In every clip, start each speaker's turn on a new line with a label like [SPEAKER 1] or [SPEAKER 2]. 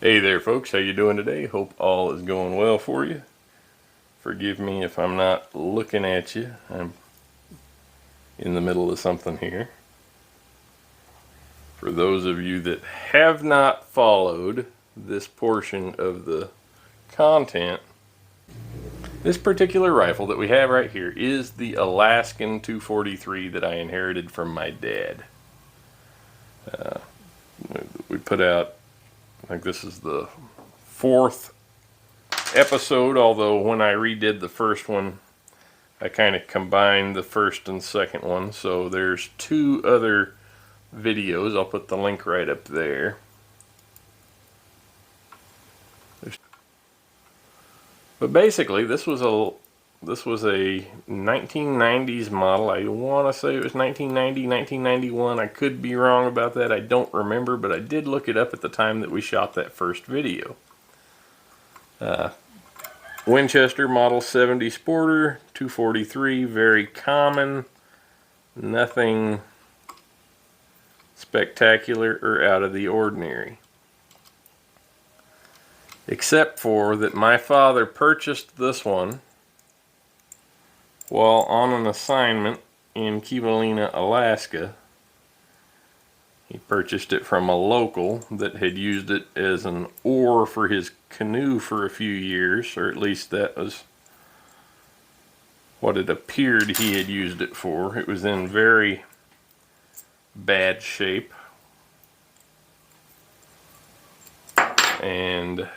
[SPEAKER 1] Hey there folks, how you doing today? Hope all is going well for you. Forgive me if I'm not looking at you. I'm in the middle of something here. For those of you that have not followed this portion of the content, this particular rifle that we have right here is the Alaskan 243 that I inherited from my dad. We put out, I think this is the fourth episode, although when I redid the first one I kind of combined the first and second one, so there's two other videos. I'll put the link right up there. But basically this was a 1990s model. I want to say it was 1990, 1991. I could be wrong about that. I don't remember, but I did look it up at the time that we shot that first video. Winchester Model 70 Sporter, 243, very common, nothing spectacular or out of the ordinary. Except for that my father purchased this one while on an assignment in Kivalina, Alaska. He purchased it from a local that had used it as an oar for his canoe for a few years, or at least that was what it appeared he had used it for. It was in very bad shape, and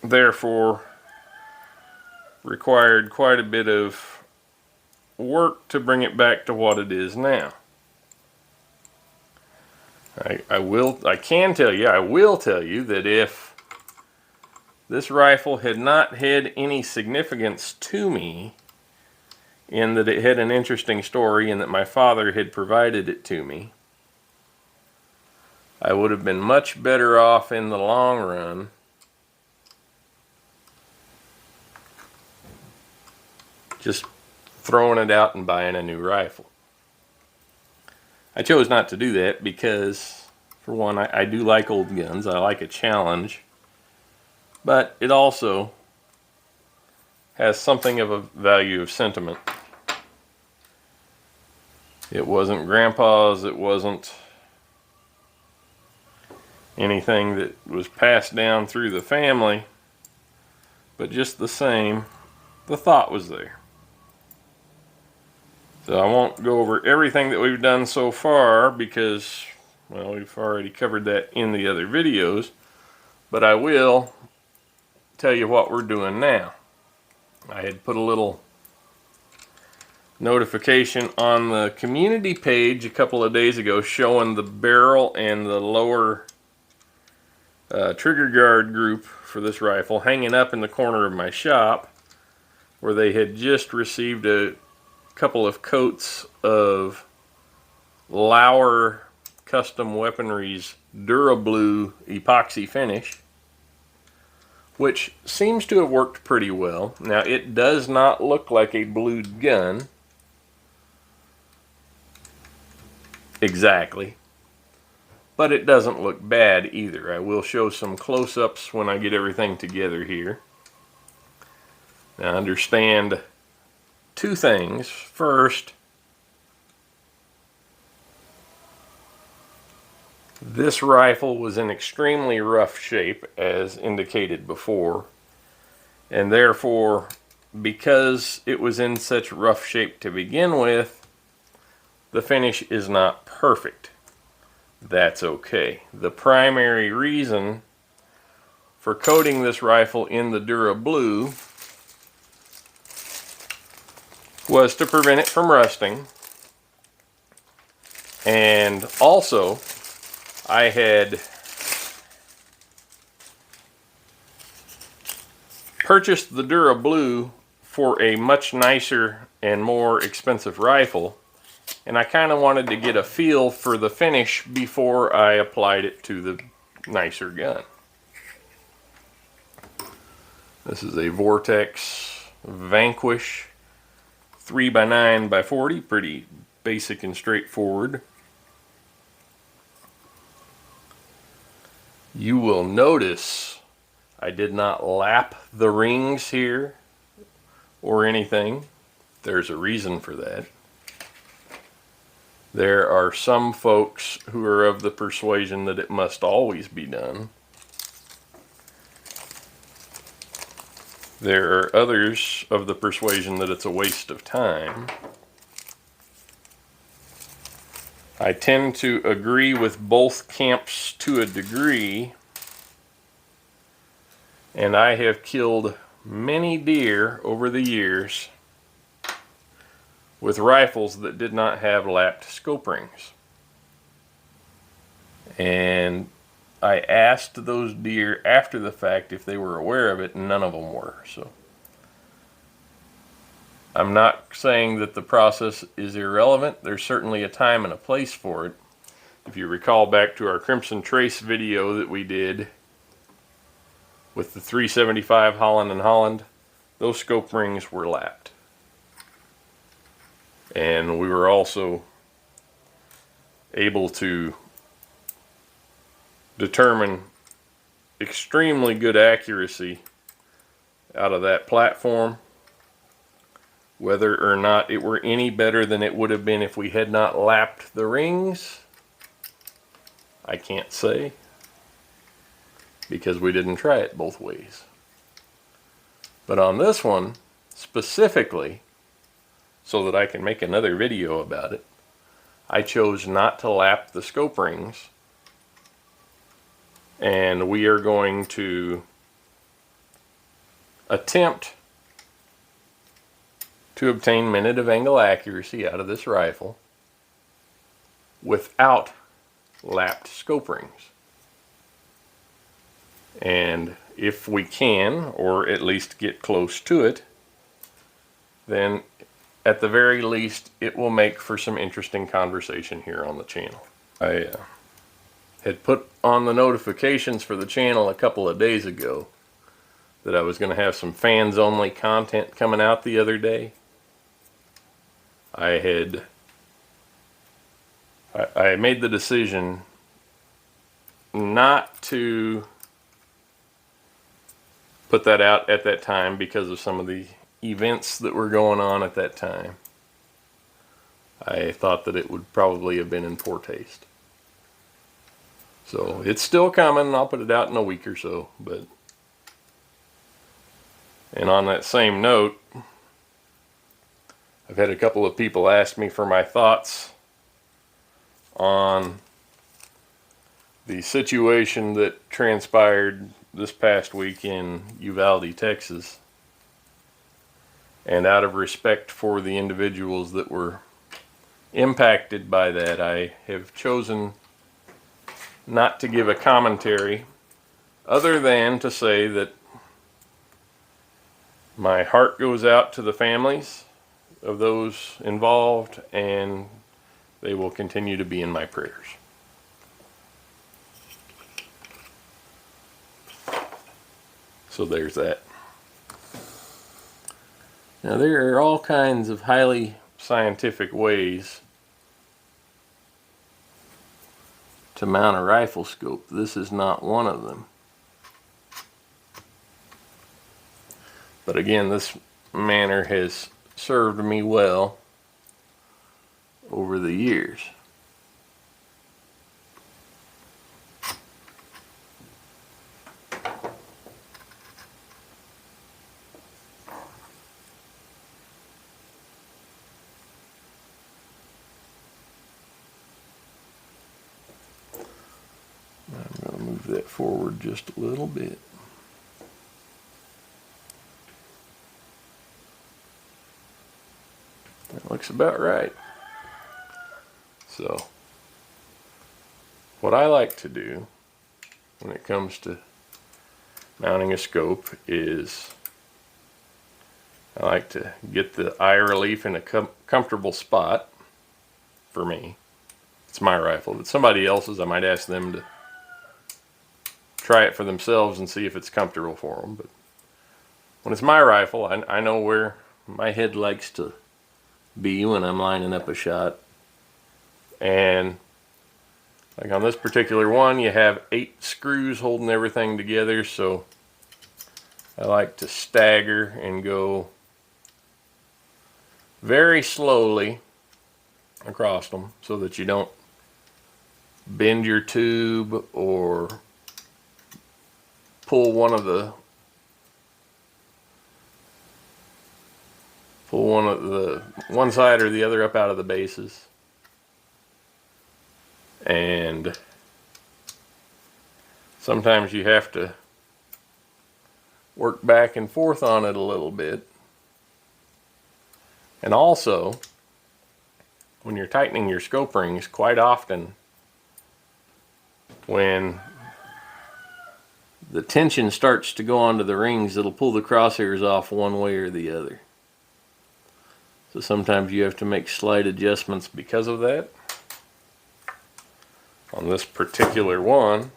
[SPEAKER 1] therefore required quite a bit of work to bring it back to what it is now. I will tell you that if this rifle had not had any significance to me, in that it had an interesting story and that my father had provided it to me, I would have been much better off in the long run just throwing it out and buying a new rifle. I chose not to do that because, for one, I do like old guns. I like a challenge, but it also has something of a value of sentiment. It wasn't Grandpa's, it wasn't anything that was passed down through the family, but just the same, the thought was there. So I won't go over everything that we've done so far because, well, we've already covered that in the other videos, but I will tell you what we're doing now. I had put a little notification on the community page a couple of days ago showing the barrel and the lower trigger guard group for this rifle hanging up in the corner of my shop, where they had just received a couple of coats of Lauer Custom Weaponry's Durablue epoxy finish, which seems to have worked pretty well. Now, it does not look like a blued gun exactly, but it doesn't look bad either. I will show some close-ups when I get everything together here. Now, understand two things. First, this rifle was in extremely rough shape, as indicated before, and therefore, because it was in such rough shape to begin with, the finish is not perfect. That's okay. The primary reason for coating this rifle in the Durablue was to prevent it from rusting, and also I had purchased the Durablue for a much nicer and more expensive rifle, and I kind of wanted to get a feel for the finish before I applied it to the nicer gun. This is a Vortex Vanquish 3x9x40, pretty basic and straightforward. You will notice I did not lap the rings here or anything. There's a reason for that. There are some folks who are of the persuasion that it must always be done. There are others of the persuasion that it's a waste of time. I tend to agree with both camps to a degree, and I have killed many deer over the years with rifles that did not have lapped scope rings. And I asked those deer after the fact if they were aware of it, and none of them were. So I'm not saying that the process is irrelevant. There's certainly a time and a place for it. If you recall back to our Crimson Trace video that we did with the 375 Holland and Holland, those scope rings were lapped. And we were also able to determine extremely good accuracy out of that platform. Whether or not it were any better than it would have been if we had not lapped the rings, I can't say, because we didn't try it both ways. But on this one, specifically, so that I can make another video about it, I chose not to lap the scope rings, and we are going to attempt to obtain minute of angle accuracy out of this rifle without lapped scope rings. And if we can, or at least get close to it, then at the very least it will make for some interesting conversation here on the channel. I had put on the notifications for the channel a couple of days ago that I was going to have some fans only content coming out the other day. I made the decision not to put that out at that time because of some of the events that were going on at that time. I thought that it would probably have been in poor taste. So it's still coming, and I'll put it out in a week or so. And on that same note, I've had a couple of people ask me for my thoughts on the situation that transpired this past week in Uvalde, Texas. And out of respect for the individuals that were impacted by that, I have chosen not to give a commentary other than to say that my heart goes out to the families of those involved, and they will continue to be in my prayers. So there's that. Now there are all kinds of highly scientific ways to mount a rifle scope. This is not one of them. But again, this manner has served me well over the years. I'm going to move that forward just a little bit. That looks about right. So, what I like to do when it comes to mounting a scope is I like to get the eye relief in a comfortable spot for me. It's my rifle. If it's somebody else's, I might ask them to try it for themselves and see if it's comfortable for them. But when it's my rifle, I know where my head likes to be when I'm lining up a shot. And Like on this particular one, you have 8 screws holding everything together, so I like to stagger and go very slowly across them so that you don't bend your tube or pull one side or the other up out of the bases. And sometimes you have to work back and forth on it a little bit. And also, when you're tightening your scope rings, quite often when the tension starts to go onto the rings, it'll pull the crosshairs off one way or the other. So sometimes you have to make slight adjustments because of that. On this particular one,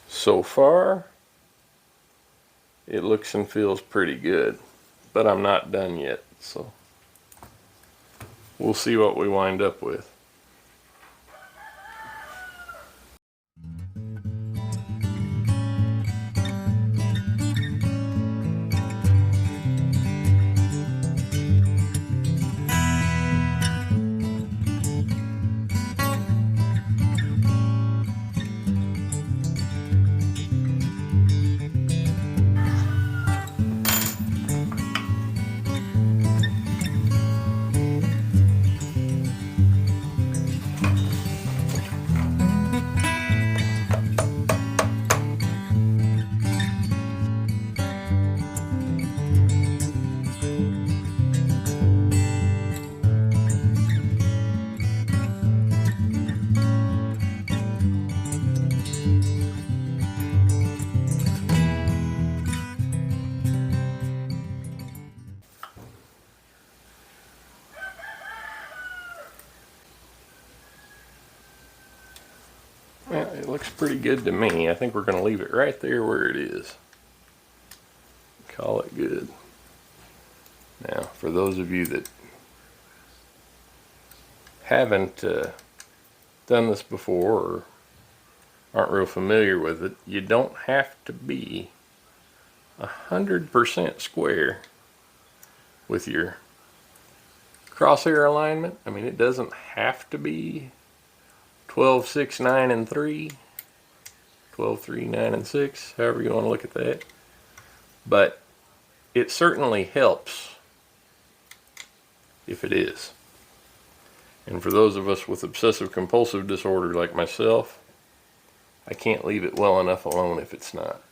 [SPEAKER 1] so far, it looks and feels pretty good, but I'm not done yet, so we'll see what we wind up with. Well, it looks pretty good to me. I think we're going to leave it right there where it is. Call it good. Now, for those of you that haven't done this before or aren't real familiar with it, you don't have to be 100% square with your crosshair alignment. I mean, it doesn't have to be 12, 6, 9, and 3, 12, 3, 9, and 6, however you want to look at that. But it certainly helps if it is. And for those of us with obsessive compulsive disorder like myself, I can't leave it well enough alone if it's not.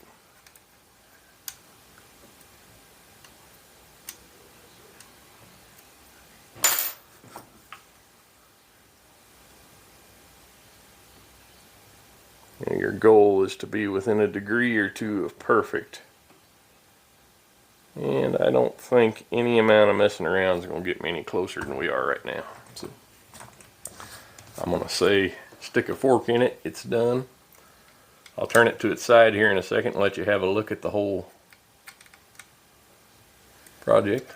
[SPEAKER 1] And your goal is to be within a degree or two of perfect. And I don't think any amount of messing around is going to get me any closer than we are right now. So I'm going to say stick a fork in it, it's done. I'll turn it to its side here in a second and let you have a look at the whole project.